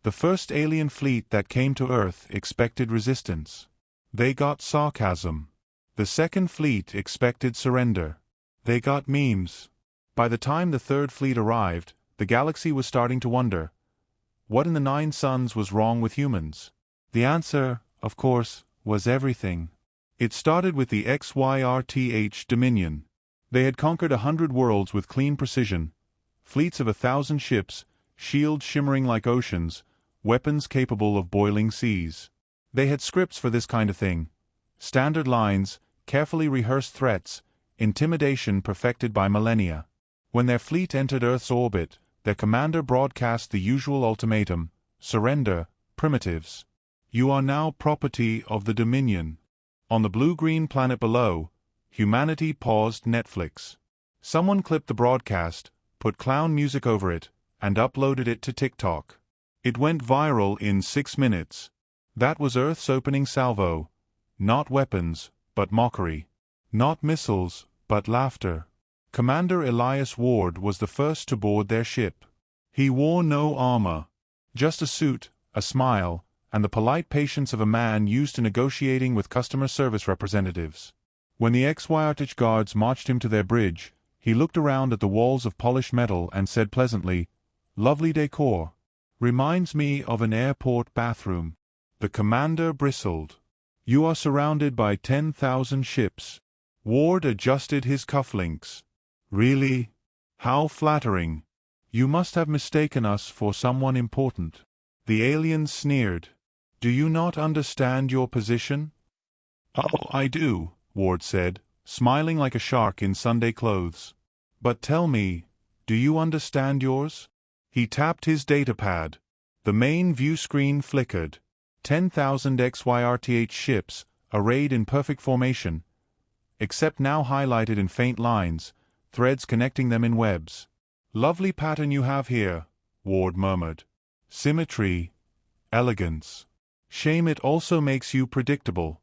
The first alien fleet that came to Earth expected resistance. They got sarcasm. The second fleet expected surrender. They got memes. By the time the third fleet arrived, the galaxy was starting to wonder, what in the nine suns was wrong with humans? The answer, of course, was everything. It started with the XYRTH Dominion. They had conquered 100 worlds with clean precision, fleets of 1,000 ships, shields shimmering like oceans, weapons capable of boiling seas. They had scripts for this kind of thing. Standard lines, carefully rehearsed threats, intimidation perfected by millennia. When their fleet entered Earth's orbit, their commander broadcast the usual ultimatum: surrender, primitives. You are now property of the Dominion. On the blue-green planet below, humanity paused Netflix. Someone clipped the broadcast, put clown music over it, and uploaded it to TikTok. It went viral in 6 minutes. That was Earth's opening salvo. Not weapons, but mockery. Not missiles, but laughter. Commander Elias Ward was the first to board their ship. He wore no armor. Just a suit, a smile, and the polite patience of a man used to negotiating with customer service representatives. When the XYRTH guards marched him to their bridge, he looked around at the walls of polished metal and said pleasantly, "Lovely decor. Reminds me of an airport bathroom." The commander bristled. "You are surrounded by 10,000 ships." Ward adjusted his cufflinks. "Really? How flattering. You must have mistaken us for someone important." The alien sneered. "Do you not understand your position?" "Oh, I do," Ward said, smiling like a shark in Sunday clothes. "But tell me, do you understand yours?" He tapped his datapad. The main view screen flickered. 10,000 XYRTH ships, arrayed in perfect formation, except now highlighted in faint lines, threads connecting them in webs. "Lovely pattern you have here," Ward murmured. "Symmetry. Elegance. Shame it also makes you predictable."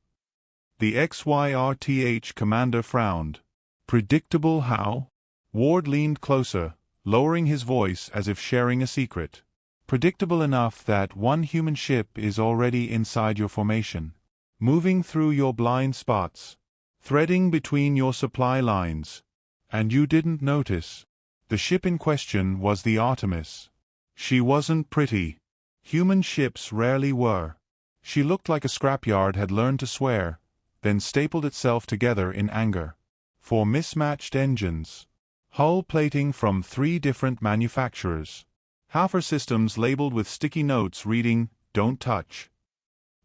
The XYRTH commander frowned. "Predictable how?" Ward leaned closer, lowering his voice as if sharing a secret. "Predictable enough that one human ship is already inside your formation, moving through your blind spots, threading between your supply lines. And you didn't notice." The ship in question was the Artemis. She wasn't pretty. Human ships rarely were. She looked like a scrapyard had learned to swear, then stapled itself together in anger. 4 mismatched engines. Hull plating from 3 different manufacturers. Half her systems labeled with sticky notes reading, "Don't touch."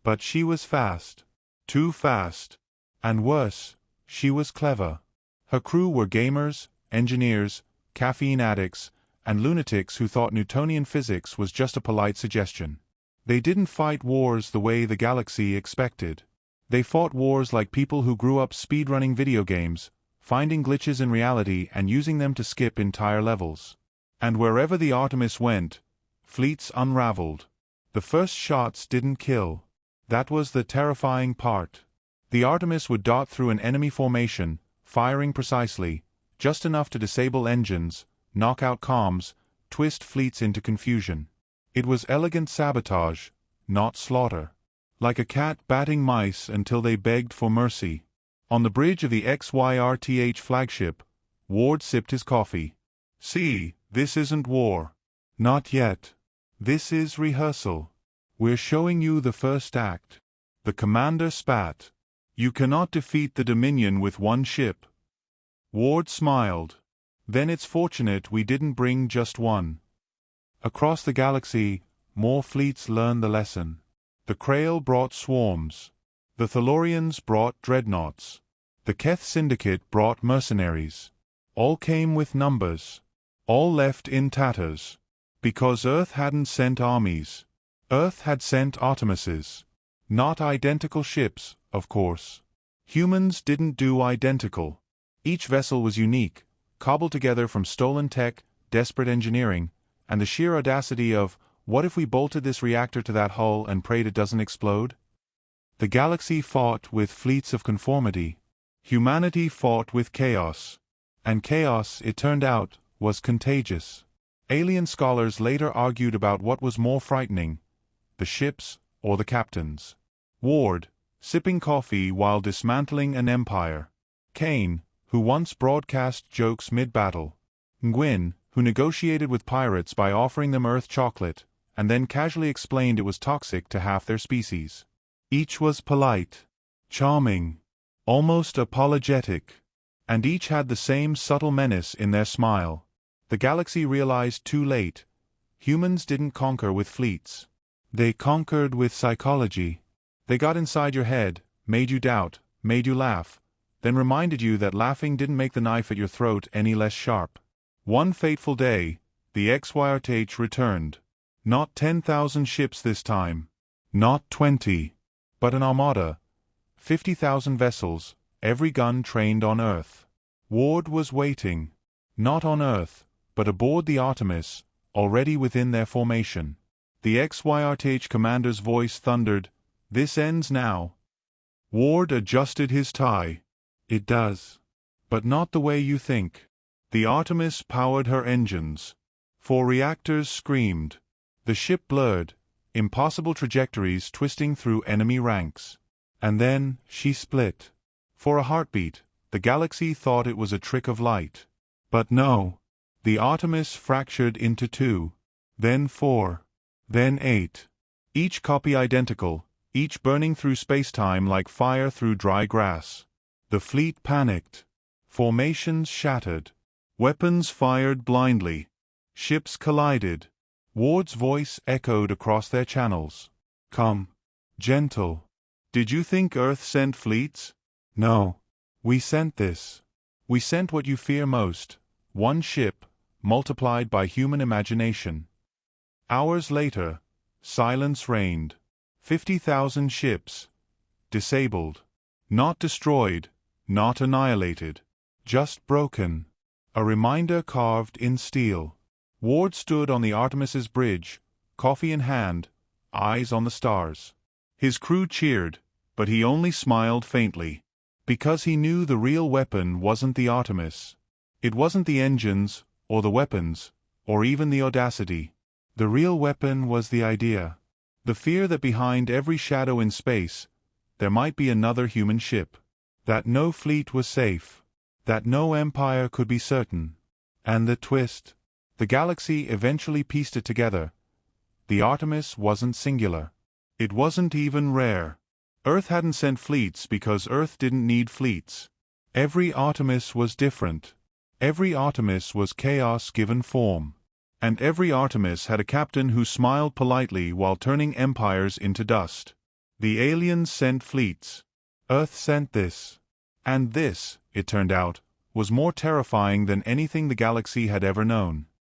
But she was fast. Too fast. And worse, she was clever. Her crew were gamers, engineers, caffeine addicts, and lunatics who thought Newtonian physics was just a polite suggestion. They didn't fight wars the way the galaxy expected. They fought wars like people who grew up speedrunning video games, finding glitches in reality and using them to skip entire levels. And wherever the Artemis went, fleets unraveled. The first shots didn't kill. That was the terrifying part. The Artemis would dart through an enemy formation, firing precisely, just enough to disable engines, knock out comms, twist fleets into confusion. It was elegant sabotage, not slaughter. Like a cat batting mice until they begged for mercy. On the bridge of the XYRTH flagship, Ward sipped his coffee. "See, this isn't war. Not yet. This is rehearsal. We're showing you the first act." The commander spat. "You cannot defeat the Dominion with one ship." Ward smiled. "Then it's fortunate we didn't bring just one." Across the galaxy, more fleets learned the lesson. The Krail brought swarms. The Thalorians brought dreadnoughts. The Keth Syndicate brought mercenaries. All came with numbers. All left in tatters. Because Earth hadn't sent armies. Earth had sent Artemises. Not identical ships, of course. Humans didn't do identical. Each vessel was unique, cobbled together from stolen tech, desperate engineering, and the sheer audacity of, what if we bolted this reactor to that hull and prayed it doesn't explode? The galaxy fought with fleets of conformity. Humanity fought with chaos. And chaos, it turned out, was contagious. Alien scholars later argued about what was more frightening, the ships, or the captains. Ward, sipping coffee while dismantling an empire. Kane, who once broadcast jokes mid-battle. Ngwyn, who negotiated with pirates by offering them Earth chocolate, and then casually explained it was toxic to half their species. Each was polite, charming, almost apologetic, and each had the same subtle menace in their smile. The galaxy realized too late, humans didn't conquer with fleets. They conquered with psychology. They got inside your head, made you doubt, made you laugh, then reminded you that laughing didn't make the knife at your throat any less sharp. One fateful day, the HFY returned. Not 10,000 ships this time. Not 20. But an armada. 50,000 vessels, every gun trained on Earth. Ward was waiting. Not on Earth, but aboard the Artemis, already within their formation. The XYRTH commander's voice thundered, "This ends now." Ward adjusted his tie. "It does. But not the way you think." The Artemis powered her engines. 4 reactors screamed. The ship blurred, impossible trajectories twisting through enemy ranks. And then, she split. For a heartbeat, the galaxy thought it was a trick of light. But no. The Artemis fractured into 2. Then 4. Then 8. Each copy identical, each burning through space-time like fire through dry grass. The fleet panicked. Formations shattered. Weapons fired blindly. Ships collided. Ward's voice echoed across their channels. "Come. Gentle. Did you think Earth sent fleets? No. We sent this. We sent what you fear most. One ship, multiplied by human imagination." Hours later, silence reigned. 50,000 ships. Disabled. Not destroyed, not annihilated. Just broken. A reminder carved in steel. Ward stood on the Artemis's bridge, coffee in hand, eyes on the stars. His crew cheered, but he only smiled faintly. Because he knew the real weapon wasn't the Artemis. It wasn't the engines, or the weapons, or even the audacity. The real weapon was the idea. The fear that behind every shadow in space, there might be another human ship. That no fleet was safe. That no empire could be certain. And the twist. The galaxy eventually pieced it together. The Artemis wasn't singular. It wasn't even rare. Earth hadn't sent fleets because Earth didn't need fleets. Every Artemis was different. Every Artemis was chaos given form. And every Artemis had a captain who smiled politely while turning empires into dust. The aliens sent fleets. Earth sent this. And this, it turned out, was more terrifying than anything the galaxy had ever known.